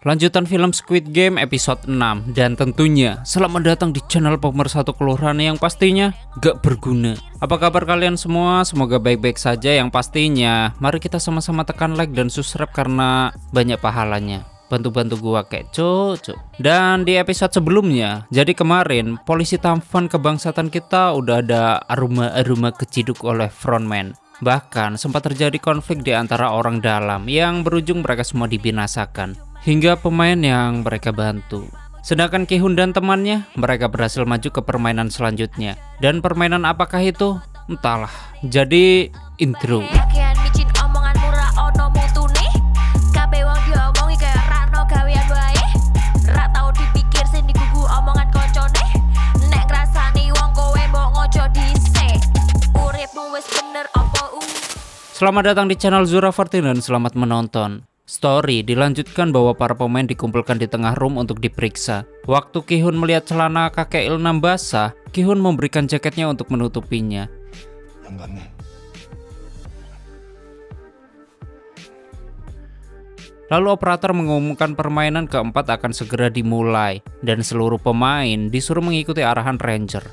Lanjutan film Squid Game episode 6. Dan tentunya selamat datang di channel pemersatu kelurahan yang pastinya gak berguna. Apa kabar kalian semua? Semoga baik-baik saja. Yang pastinya mari kita sama-sama tekan like dan subscribe karena banyak pahalanya. Bantu-bantu gua kayak cocok. Dan di episode sebelumnya, jadi kemarin polisi tampan kebangsaan kita udah ada aroma-aroma keciduk oleh frontman. Bahkan sempat terjadi konflik di antara orang dalam yang berujung mereka semua dibinasakan, hingga pemain yang mereka bantu. Sedangkan Ki-hun dan temannya, mereka berhasil maju ke permainan selanjutnya. Dan permainan apakah itu? Entahlah. Jadi intro. Selamat datang di channel Zura14 dan selamat menonton. Story dilanjutkan bahwa para pemain dikumpulkan di tengah room untuk diperiksa. Waktu Ki-hun melihat celana kakek Il-nam basah, Ki-hun memberikan jaketnya untuk menutupinya. Lalu operator mengumumkan permainan keempat akan segera dimulai dan seluruh pemain disuruh mengikuti arahan ranger.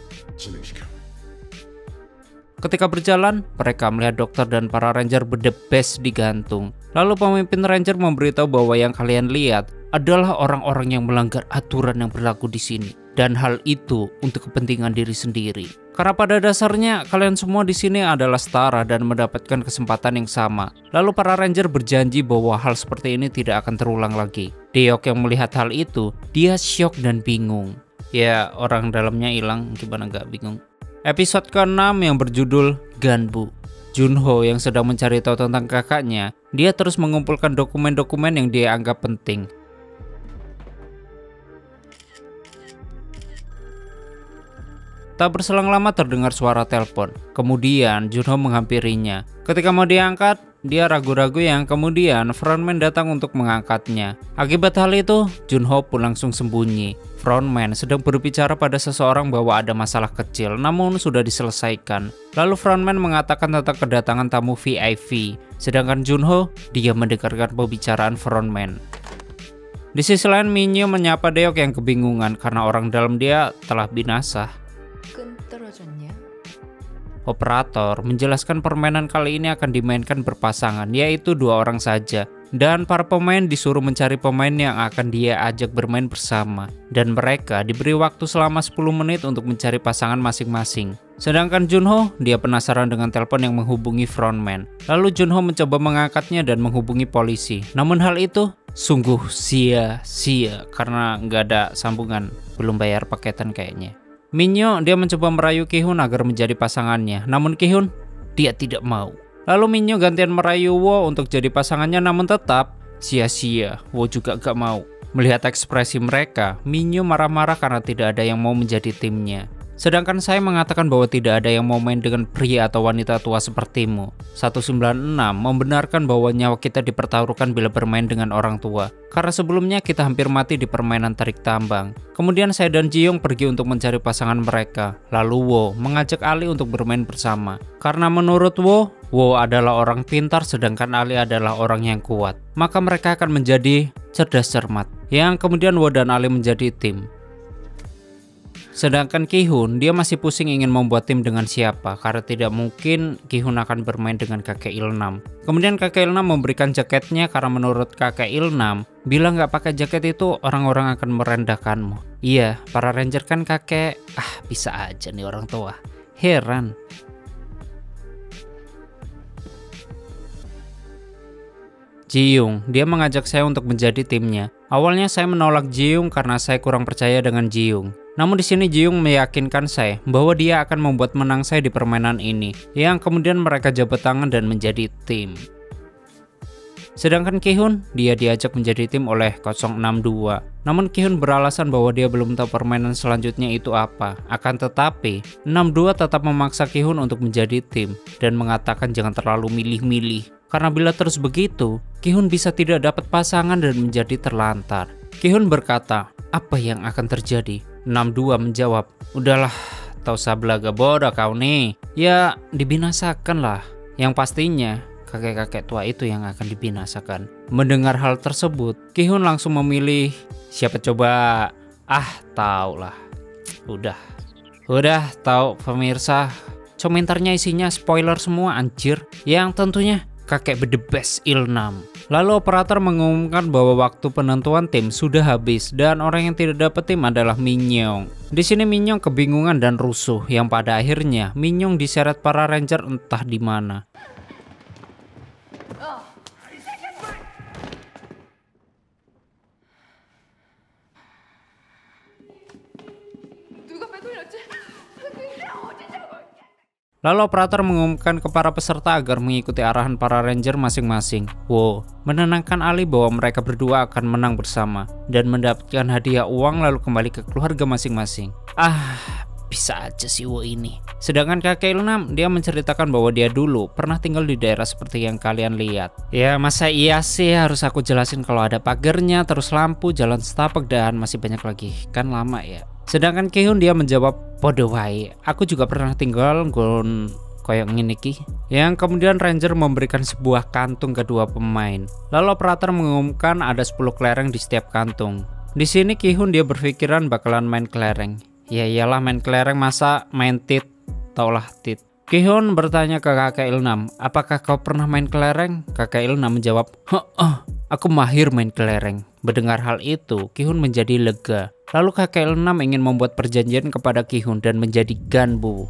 Ketika berjalan, mereka melihat dokter dan para ranger berdebes digantung. Lalu pemimpin ranger memberitahu bahwa yang kalian lihat adalah orang-orang yang melanggar aturan yang berlaku di sini. Dan hal itu untuk kepentingan diri sendiri. Karena pada dasarnya kalian semua di sini adalah setara dan mendapatkan kesempatan yang sama. Lalu para ranger berjanji bahwa hal seperti ini tidak akan terulang lagi. Deok yang melihat hal itu, dia syok dan bingung. Ya, orang dalamnya hilang, gimana nggak bingung. Episode ke-6 yang berjudul Ganbu. Junho yang sedang mencari tahu tentang kakaknya, dia terus mengumpulkan dokumen-dokumen yang dia anggap penting. Tak berselang lama terdengar suara telepon. Kemudian Junho menghampirinya. Ketika mau diangkat, dia ragu-ragu yang kemudian frontman datang untuk mengangkatnya. Akibat hal itu, Junho pun langsung sembunyi. Frontman sedang berbicara pada seseorang bahwa ada masalah kecil namun sudah diselesaikan. Lalu frontman mengatakan tentang kedatangan tamu VIP. Sedangkan Junho, dia mendengarkan pembicaraan frontman. Di sisi lain, Minyo menyapa Deok yang kebingungan karena orang dalam dia telah binasa. Operator menjelaskan permainan kali ini akan dimainkan berpasangan, yaitu 2 orang saja. Dan para pemain disuruh mencari pemain yang akan dia ajak bermain bersama. Dan mereka diberi waktu selama 10 menit untuk mencari pasangan masing-masing. Sedangkan Junho, dia penasaran dengan telepon yang menghubungi frontman. Lalu Junho mencoba mengangkatnya dan menghubungi polisi. Namun hal itu sungguh sia-sia karena nggak ada sambungan, belum bayar paketan kayaknya. Minyo, dia mencoba merayu Ki-hun agar menjadi pasangannya. Namun Ki-hun, dia tidak mau. Lalu Minyo gantian merayu Wo untuk jadi pasangannya, namun tetap sia-sia. Wo juga gak mau. Melihat ekspresi mereka, Minyo marah-marah karena tidak ada yang mau menjadi timnya. Sedangkan saya mengatakan bahwa tidak ada yang mau main dengan pria atau wanita tua sepertimu. 196 membenarkan bahwa nyawa kita dipertaruhkan bila bermain dengan orang tua. Karena sebelumnya kita hampir mati di permainan tarik tambang. Kemudian saya dan Ji-young pergi untuk mencari pasangan mereka. Lalu Wo mengajak Ali untuk bermain bersama. Karena menurut Wo adalah orang pintar sedangkan Ali adalah orang yang kuat. Maka mereka akan menjadi cerdas cermat. Yang kemudian Wo dan Ali menjadi tim. Sedangkan Ki-hun, dia masih pusing ingin membuat tim dengan siapa karena tidak mungkin Ki-hun akan bermain dengan kakek Il-nam. Kemudian kakek Il-nam memberikan jaketnya karena menurut kakek Il-nam, bila nggak pakai jaket itu orang-orang akan merendahkanmu. Iya, para ranger kan kakek, bisa aja nih orang tua. Heran. Ji-young, dia mengajak saya untuk menjadi timnya. Awalnya saya menolak Ji-young karena saya kurang percaya dengan Ji-young. Namun di sini Ji-young meyakinkan saya bahwa dia akan membuat menang saya di permainan ini, yang kemudian mereka jabat tangan dan menjadi tim. Sedangkan Ki-hun, dia diajak menjadi tim oleh 062. Namun Ki-hun beralasan bahwa dia belum tahu permainan selanjutnya itu apa. Akan tetapi, 62 tetap memaksa Ki-hun untuk menjadi tim dan mengatakan jangan terlalu milih-milih. Karena bila terus begitu, Ki-hun bisa tidak dapat pasangan dan menjadi terlantar. Ki-hun berkata, apa yang akan terjadi? 62 menjawab, udahlah, tak usah belaga bodoh kau nih. Ya, dibinasakan lah. Yang pastinya, kakek-kakek tua itu yang akan dibinasakan. Mendengar hal tersebut, Ki-hun langsung memilih siapa coba? Tau lah. Udah tahu pemirsa. Komentarnya isinya spoiler semua anjir. Yang tentunya kakek The Best Ilnam. Lalu operator mengumumkan bahwa waktu penentuan tim sudah habis dan orang yang tidak dapat tim adalah Minhyong. Di sini Minhyong kebingungan dan rusuh yang pada akhirnya Minhyong diseret para ranger entah di mana. Lalu operator mengumumkan ke para peserta agar mengikuti arahan para ranger masing-masing. Wow, menenangkan Ali bahwa mereka berdua akan menang bersama dan mendapatkan hadiah uang lalu kembali ke keluarga masing-masing. Bisa aja sih Wo ini. Sedangkan kakek Ilnam, dia menceritakan bahwa dia dulu pernah tinggal di daerah seperti yang kalian lihat. Ya masa iya sih harus aku jelasin kalau ada pagarnya, terus lampu, jalan setapak dan masih banyak lagi. Kan lama ya. Sedangkan Ki-hun dia menjawab, podo wae, aku juga pernah tinggal nggon koyok ngene iki. Yang kemudian ranger memberikan sebuah kantung kedua pemain. Lalu operator mengumumkan ada 10 kelereng di setiap kantung. Di sini Ki-hun dia berpikiran bakalan main kelereng. Ya iyalah main kelereng masa main tit, taulah tit. Ki-hun bertanya ke kakek Ilnam, apakah kau pernah main kelereng? Kakek Ilnam menjawab, aku mahir main kelereng. Mendengar hal itu, Ki-hun menjadi lega. Lalu kakek Ilnam ingin membuat perjanjian kepada Ki-hun dan menjadi ganbu.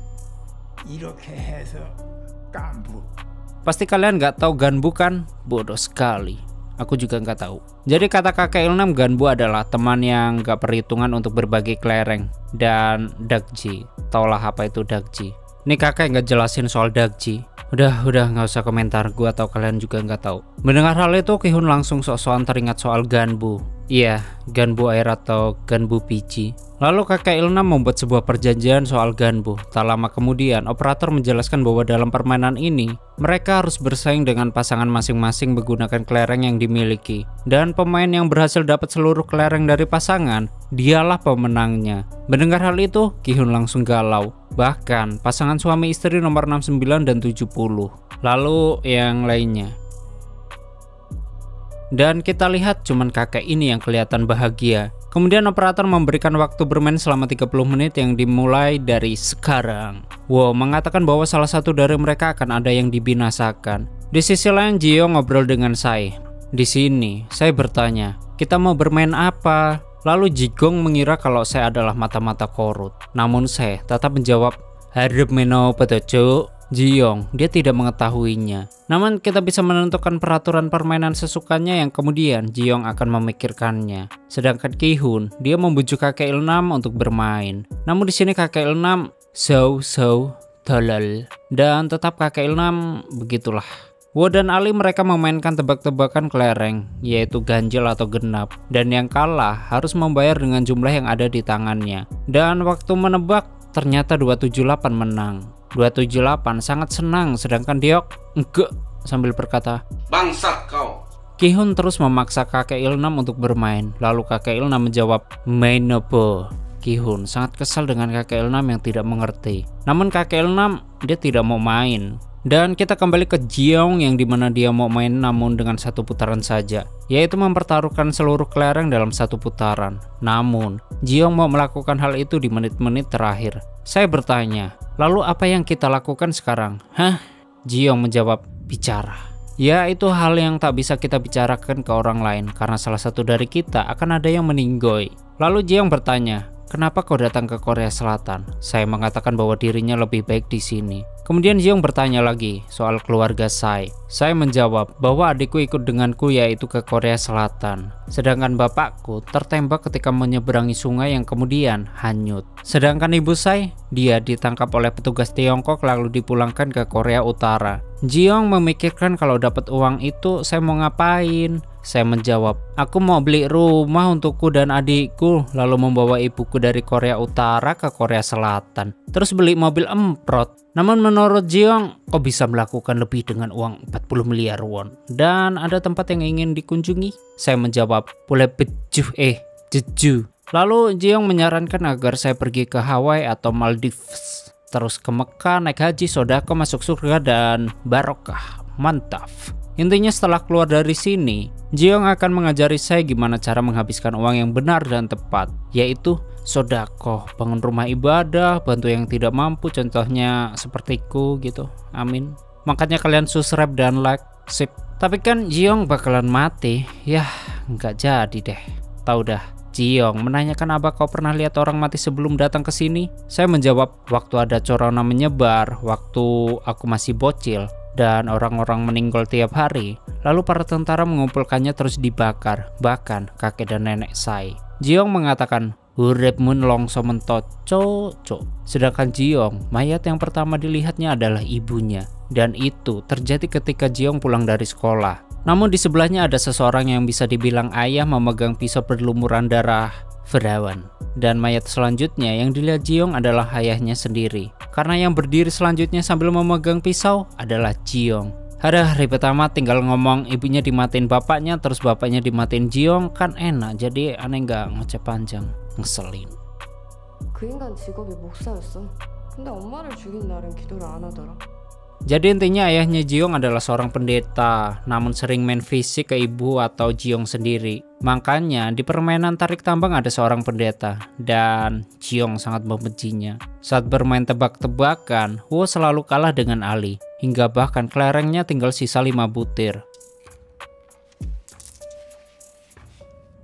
Pasti kalian nggak tahu ganbu kan? Bodoh sekali. Aku juga nggak tahu. Jadi kata kakek Ilnam, ganbu adalah teman yang nggak perhitungan untuk berbagi kelereng dan dakji. Taulah apa itu dakji? Ini kakek nggak jelasin soal dakji. Udah nggak usah komentar, gua atau kalian juga nggak tahu. Mendengar hal itu, Ki-hun langsung sok-sokan teringat soal ganbu. Iya, ganbu air atau ganbu biji. Lalu kakek Ilnam membuat sebuah perjanjian soal ganbu. Tak lama kemudian, operator menjelaskan bahwa dalam permainan ini, mereka harus bersaing dengan pasangan masing-masing menggunakan kelereng yang dimiliki. Dan pemain yang berhasil dapat seluruh kelereng dari pasangan, dialah pemenangnya. Mendengar hal itu, Ki-hun langsung galau. Bahkan, pasangan suami istri nomor 69 dan 70. Lalu yang lainnya. Dan kita lihat cuman kakek ini yang kelihatan bahagia. Kemudian operator memberikan waktu bermain selama 30 menit yang dimulai dari sekarang. Wow, mengatakan bahwa salah satu dari mereka akan ada yang dibinasakan. Di sisi lain, Jio ngobrol dengan Sai. Di sini, Sai bertanya, kita mau bermain apa? Lalu Jigong mengira kalau Sai adalah mata-mata korut. Namun Sai tetap menjawab, harap meno petunjuk. Jiyong, dia tidak mengetahuinya. Namun kita bisa menentukan peraturan permainan sesukanya yang kemudian Jiyong akan memikirkannya. Sedangkan Ki-hun, dia membujuk kakek Ilnam untuk bermain. Namun di sini kakek Ilnam so tolol. Dan tetap kakek Ilnam begitulah. Wo dan Ali mereka memainkan tebak-tebakan kelereng, yaitu ganjil atau genap. Dan yang kalah harus membayar dengan jumlah yang ada di tangannya. Dan waktu menebak ternyata 278 menang. 278 sangat senang, sedangkan Deok enggak sambil berkata, bangsat kau. Ki-hun terus memaksa kakek Ilnam untuk bermain. Lalu kakek Ilnam menjawab, main apa? Ki-hun sangat kesal dengan kakek Ilnam yang tidak mengerti. Namun kakek Ilnam dia tidak mau main. Dan kita kembali ke Jiyong yang dimana dia mau main namun dengan satu putaran saja, yaitu mempertaruhkan seluruh kelereng dalam satu putaran. Namun Jiyong mau melakukan hal itu di menit-menit terakhir. Saya bertanya, lalu apa yang kita lakukan sekarang? Jiyong menjawab, bicara. Ya, itu hal yang tak bisa kita bicarakan ke orang lain karena salah satu dari kita akan ada yang meninggoy. Lalu Jiyong bertanya, kenapa kau datang ke Korea Selatan? Saya mengatakan bahwa dirinya lebih baik di sini. Kemudian Jiyong bertanya lagi soal keluarga Sai. Saya menjawab bahwa adikku ikut denganku yaitu ke Korea Selatan. Sedangkan bapakku tertembak ketika menyeberangi sungai yang kemudian hanyut. Sedangkan ibu Sai, dia ditangkap oleh petugas Tiongkok lalu dipulangkan ke Korea Utara. Jiyong memikirkan kalau dapat uang itu saya mau ngapain? Saya menjawab, aku mau beli rumah untukku dan adikku, lalu membawa ibuku dari Korea Utara ke Korea Selatan. Terus beli mobil emprot. Namun menurut Jiyong, kok bisa melakukan lebih dengan uang 40 miliar won? Dan ada tempat yang ingin dikunjungi? Saya menjawab, boleh jeju. Lalu Jiyong menyarankan agar saya pergi ke Hawaii atau Maldives. Terus ke Mekah, naik haji, sodako, masuk surga, dan barokah. mantap. Intinya setelah keluar dari sini, Ji-young akan mengajari saya gimana cara menghabiskan uang yang benar dan tepat, yaitu sodakoh, bangun rumah ibadah, bantu yang tidak mampu, contohnya sepertiku gitu. Amin. Makanya kalian subscribe dan like, sip. Tapi kan Ji-young bakalan mati. Yah, nggak jadi deh. Tahu dah. Ji-young menanyakan apa kau pernah lihat orang mati sebelum datang ke sini? Saya menjawab, waktu ada corona menyebar, waktu aku masih bocil, dan orang-orang meninggal tiap hari. Lalu para tentara mengumpulkannya terus dibakar, bahkan kakek dan nenek saya. Ji-young mengatakan, urip mun longso mentot, cocok. Sedangkan Ji-young, mayat yang pertama dilihatnya adalah ibunya. Dan itu terjadi ketika Ji-young pulang dari sekolah. Namun di sebelahnya ada seseorang yang bisa dibilang ayah memegang pisau berlumuran darah Firaun. Dan mayat selanjutnya yang dilihat Ji-young adalah ayahnya sendiri. Karena yang berdiri selanjutnya sambil memegang pisau adalah Ji-young. Ada ribet amat, tinggal ngomong ibunya dimatiin bapaknya, terus bapaknya dimatiin Ji-young, kan enak. Jadi aneh nggak ngoceh panjang, ngeselin. 그 인간 직업이 목사였어. 근데 엄마를 죽인 날은 기도를 안 하더라. Jadi intinya ayahnya Ji-young adalah seorang pendeta, namun sering main fisik ke ibu atau Ji-young sendiri. Makanya di permainan tarik tambang ada seorang pendeta, dan Ji-young sangat membencinya. Saat bermain tebak-tebakan, Wo selalu kalah dengan Ali, hingga bahkan kelerengnya tinggal sisa 5 butir.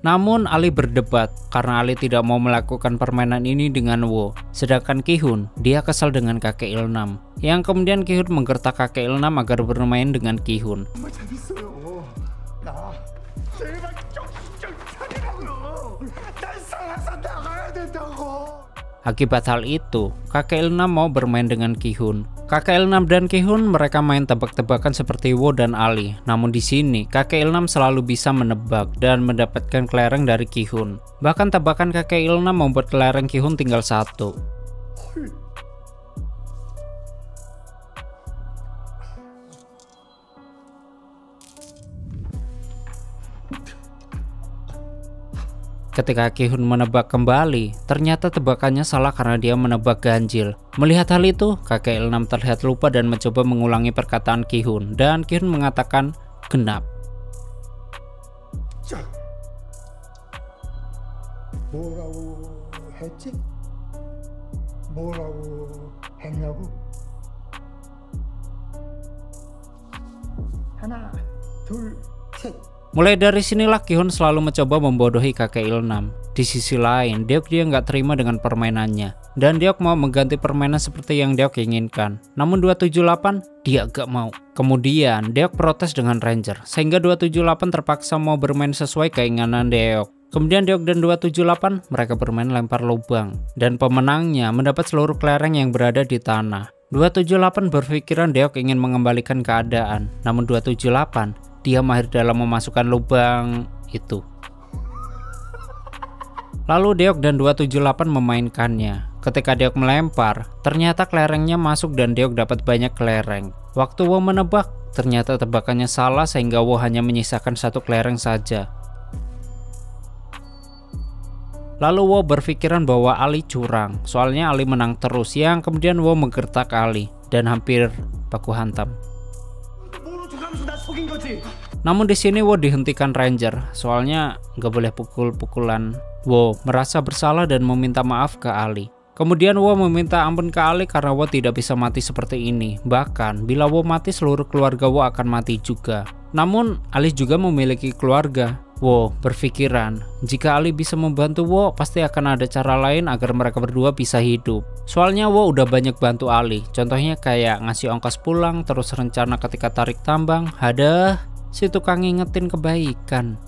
Namun Ali berdebat karena Ali tidak mau melakukan permainan ini dengan Wo. Sedangkan Ki-hun, dia kesal dengan kakek Ilnam. Yang kemudian Ki-hun menggertak kakek Ilnam agar bermain dengan Ki-hun. Akibat hal itu, kakek Ilnam mau bermain dengan Ki-hun. Kakek Ilnam dan Ki-hun mereka main tebak-tebakan seperti Wo dan Ali. Namun di sini, kakek Ilnam selalu bisa menebak dan mendapatkan kelereng dari Ki-hun. Bahkan tebakan kakek Ilnam membuat kelereng Ki-hun tinggal 1. Ketika Ki-hun menebak kembali, ternyata tebakannya salah karena dia menebak ganjil. Melihat hal itu, kakek Ilnam terlihat lupa dan mencoba mengulangi perkataan Ki-hun, dan Ki-hun mengatakan genap. Mulai dari sinilah Ki-hun selalu mencoba membodohi kakek Ilnam. Di sisi lain, dia nggak terima dengan permainannya, dan dia mau mengganti permainan seperti yang dia inginkan. Namun 278 dia gak mau. Kemudian dia protes dengan Ranger, sehingga 278 terpaksa mau bermain sesuai keinginan Deok. Kemudian Deok dan 278 mereka bermain lempar lubang, dan pemenangnya mendapat seluruh kelereng yang berada di tanah. 278 berpikiran Deok ingin mengembalikan keadaan, namun 278 dia mahir dalam memasukkan lubang itu. Lalu Deok dan 278 memainkannya. Ketika Deok melempar, ternyata kelerengnya masuk dan Deok dapat banyak kelereng. Waktu Wo menebak, ternyata tebakannya salah sehingga Wo hanya menyisakan 1 kelereng saja. Lalu Wo berpikiran bahwa Ali curang, soalnya Ali menang terus, yang kemudian Wo menggertak Ali dan hampir baku hantam. Namun di sini Wo dihentikan Ranger, soalnya nggak boleh pukul-pukulan. Wo merasa bersalah dan meminta maaf ke Ali. Kemudian Wo meminta ampun ke Ali karena Wo tidak bisa mati seperti ini. Bahkan bila Wo mati, seluruh keluarga Wo akan mati juga. Namun Ali juga memiliki keluarga. Wo berpikiran jika Ali bisa membantu Wo, pasti akan ada cara lain agar mereka berdua bisa hidup. Soalnya Wo udah banyak bantu Ali, contohnya kayak ngasih ongkos pulang, terus rencana ketika tarik tambang. Hadah, si tukang ngingetin kebaikan.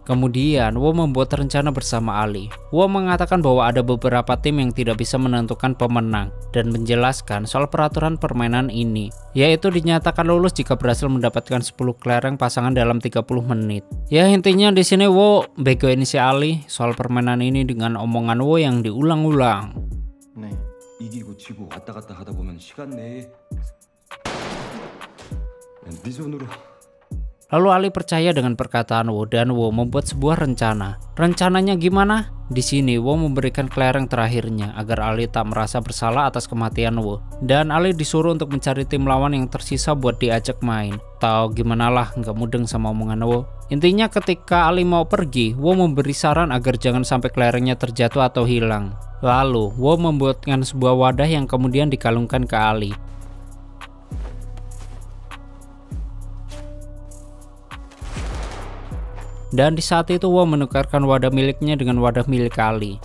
Kemudian Wo membuat rencana bersama Ali. Wo mengatakan bahwa ada beberapa tim yang tidak bisa menentukan pemenang dan menjelaskan soal peraturan permainan ini, yaitu dinyatakan lulus jika berhasil mendapatkan 10 kelereng pasangan dalam 30 menit. Ya intinya di sini Wo begoin si Ali soal permainan ini dengan omongan Wo yang diulang-ulang. 네, 이기고 지고 왔다 갔다 하다 보면 시간 내에 네 손으로. Lalu Ali percaya dengan perkataan Wo dan Wo membuat sebuah rencana. Rencananya gimana? Di sini Wo memberikan kelereng terakhirnya agar Ali tak merasa bersalah atas kematian Wo. Dan Ali disuruh untuk mencari tim lawan yang tersisa buat diajak main. Tahu gimana lah, nggak mudeng sama omongan Wo. Intinya ketika Ali mau pergi, Wo memberi saran agar jangan sampai kelerengnya terjatuh atau hilang. Lalu Wo membuatkan sebuah wadah yang kemudian dikalungkan ke Ali. Dan di saat itu Wo menukarkan wadah miliknya dengan wadah milik Ali.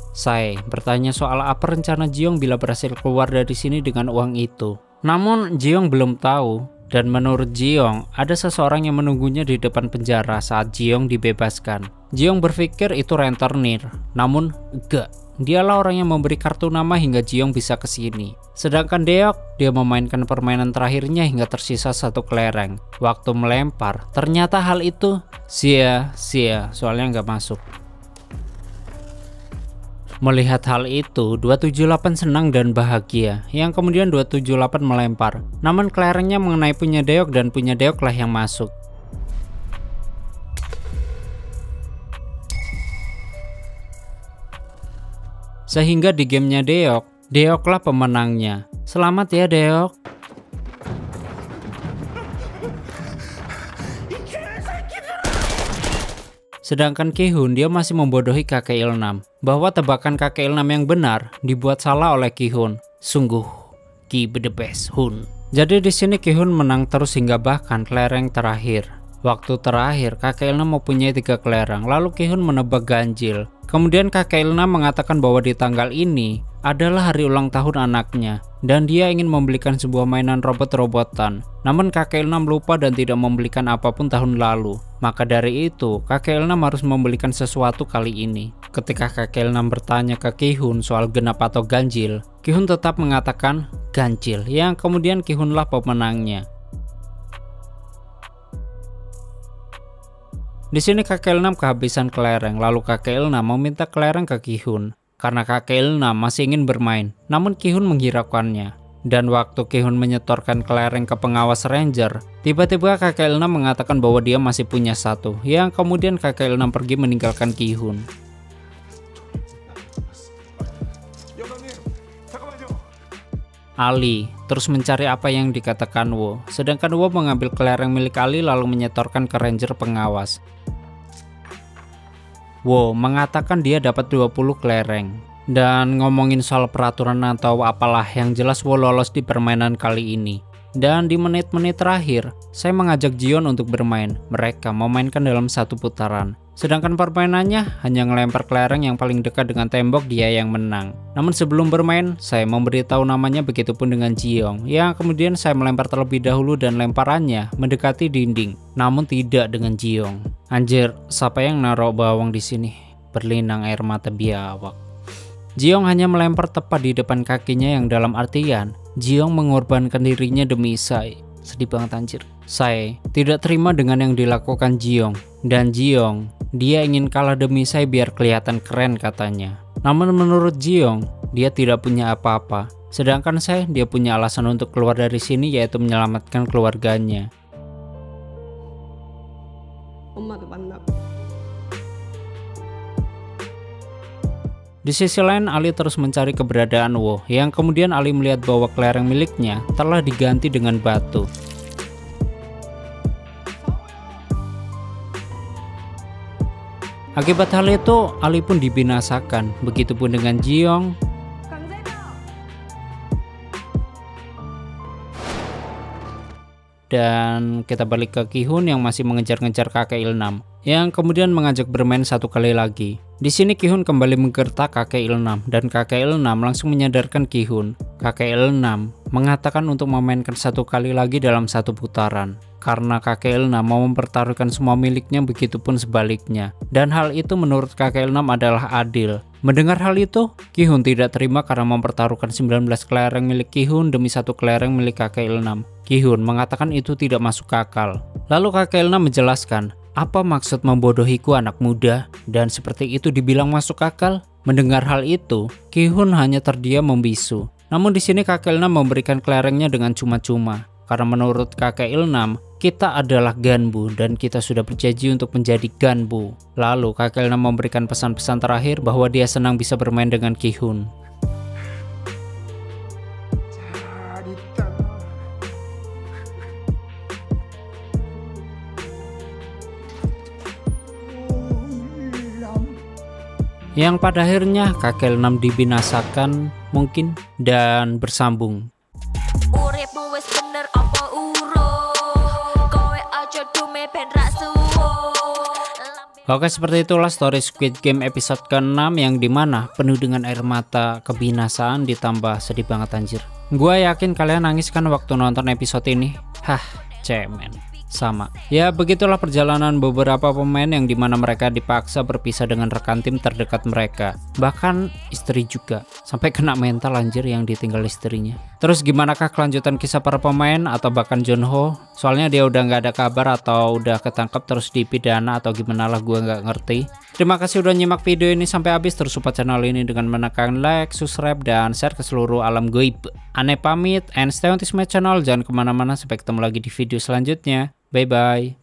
Sae bertanya soal apa rencana Jiong bila berhasil keluar dari sini dengan uang itu. Namun Jiong belum tahu, dan menurut Jiong ada seseorang yang menunggunya di depan penjara saat Jiong dibebaskan. Jiong berpikir itu rentenir, namun enggak. Dialah orang yang memberi kartu nama hingga Jiong bisa ke sini. Sedangkan Deok, dia memainkan permainan terakhirnya hingga tersisa satu kelereng. Waktu melempar, ternyata hal itu sia-sia, soalnya nggak masuk. Melihat hal itu, 278 senang dan bahagia, yang kemudian 278 melempar. Namun kelerengnya mengenai punya Deok dan punya Deok lah yang masuk. Sehingga di gamenya Deoklah pemenangnya. Selamat ya Deok. Sedangkan Ki-hun dia masih membodohi kakek Ilnam bahwa tebakan kakek Ilnam yang benar dibuat salah oleh Ki-hun. Sungguh Ki the best Hun. Jadi di sini Ki-hun menang terus hingga bahkan kelereng terakhir. Waktu terakhir kakek Ilnam mempunyai 3 kelereng, lalu Ki-hun menebak ganjil. Kemudian kakek Ilnam mengatakan bahwa di tanggal ini adalah hari ulang tahun anaknya dan dia ingin membelikan sebuah mainan robot-robotan. Namun kakek Ilnam lupa dan tidak membelikan apapun tahun lalu. Maka dari itu kakek Ilnam harus membelikan sesuatu kali ini. Ketika kakek Ilnam bertanya ke Ki-hun soal genap atau ganjil, Ki-hun tetap mengatakan ganjil, yang kemudian Ki-hunlah pemenangnya. Di sini kakek Ilnam kehabisan kelereng, lalu kakek Ilnam meminta kelereng ke Ki-hun karena kakek Ilnam masih ingin bermain. Namun Ki-hun menghiraukannya. Dan waktu Ki-hun menyetorkan kelereng ke pengawas ranger, tiba-tiba kakek Ilnam mengatakan bahwa dia masih punya satu, yang kemudian kakek Ilnam pergi meninggalkan Ki-hun. Ali terus mencari apa yang dikatakan Wo, sedangkan Wo mengambil kelereng milik Ali lalu menyetorkan ke ranger pengawas. Wo mengatakan dia dapat 20 kelereng. Dan ngomongin soal peraturan atau apalah, yang jelas Wo lolos di permainan kali ini. Dan di menit-menit terakhir, saya mengajak Jion untuk bermain. Mereka memainkan dalam satu putaran. Sedangkan permainannya hanya ngelempar kelereng yang paling dekat dengan tembok, dia yang menang. Namun sebelum bermain, saya memberitahu namanya, begitupun dengan Jiong, yang kemudian saya melempar terlebih dahulu dan lemparannya mendekati dinding. Namun tidak dengan Jiong. Anjir, siapa yang naruh bawang di sini? Berlinang air mata biawak. Jiong hanya melempar tepat di depan kakinya, yang dalam artian Jiong mengorbankan dirinya demi Sai. Sedih banget anjir. Sai tidak terima dengan yang dilakukan Jiong, dan Jiong dia ingin kalah demi Sai biar kelihatan keren katanya. Namun menurut Jiong, dia tidak punya apa-apa. Sedangkan Sai dia punya alasan untuk keluar dari sini, yaitu menyelamatkan keluarganya. Di sisi lain, Ali terus mencari keberadaan Wo, yang kemudian Ali melihat bahwa kelereng miliknya telah diganti dengan batu. Akibat hal itu, Ali pun dibinasakan, begitupun dengan Jiong. Dan kita balik ke Ki-hun yang masih mengejar-ngejar kakek Ilnam, yang kemudian mengajak bermain satu kali lagi. Di sini Ki-hun kembali menggertak kakek Ilnam, dan kakek Ilnam langsung menyadarkan Ki-hun. Kakek Ilnam mengatakan untuk memainkan satu kali lagi dalam satu putaran, karena kakek Ilnam mau mempertaruhkan semua miliknya, begitupun sebaliknya. Dan hal itu menurut kakek Ilnam adalah adil. Mendengar hal itu, Ki-hun tidak terima karena mempertaruhkan 19 kelereng milik Ki-hun demi satu kelereng milik kakek Ilnam. Ki-hun mengatakan itu tidak masuk akal. Lalu kakek Ilnam menjelaskan, apa maksud membodohiku anak muda? Dan seperti itu dibilang masuk akal? Mendengar hal itu, Ki-hun hanya terdiam membisu. Namun di sini kakek Ilnam memberikan kelerengnya dengan cuma-cuma. Karena menurut kakek Ilnam, kita adalah Ganbu dan kita sudah berjanji untuk menjadi Ganbu. Lalu kakek Elnam memberikan pesan-pesan terakhir bahwa dia senang bisa bermain dengan Ki-hun. Yang pada akhirnya kakek Elnam dibinasakan mungkin dan bersambung. Oke, seperti itulah story Squid Game episode ke-6 yang dimana penuh dengan air mata, kebinasaan ditambah sedih banget anjir. Gua yakin kalian nangis kan waktu nonton episode ini. Hah, cemen. Sama. Ya begitulah perjalanan beberapa pemain yang dimana mereka dipaksa berpisah dengan rekan tim terdekat mereka. Bahkan istri juga. Sampai kena mental anjir yang ditinggal istrinya. Terus gimanakah kelanjutan kisah para pemain atau bahkan Junho? Soalnya dia udah nggak ada kabar atau udah ketangkap terus dipidana atau gimana lah, gue nggak ngerti. Terima kasih udah nyimak video ini sampai habis. Terus support channel ini dengan menekan like, subscribe, dan share ke seluruh alam goib. Ane pamit and stay on this my channel. Jangan kemana-mana, sampai ketemu lagi di video selanjutnya. Bye bye.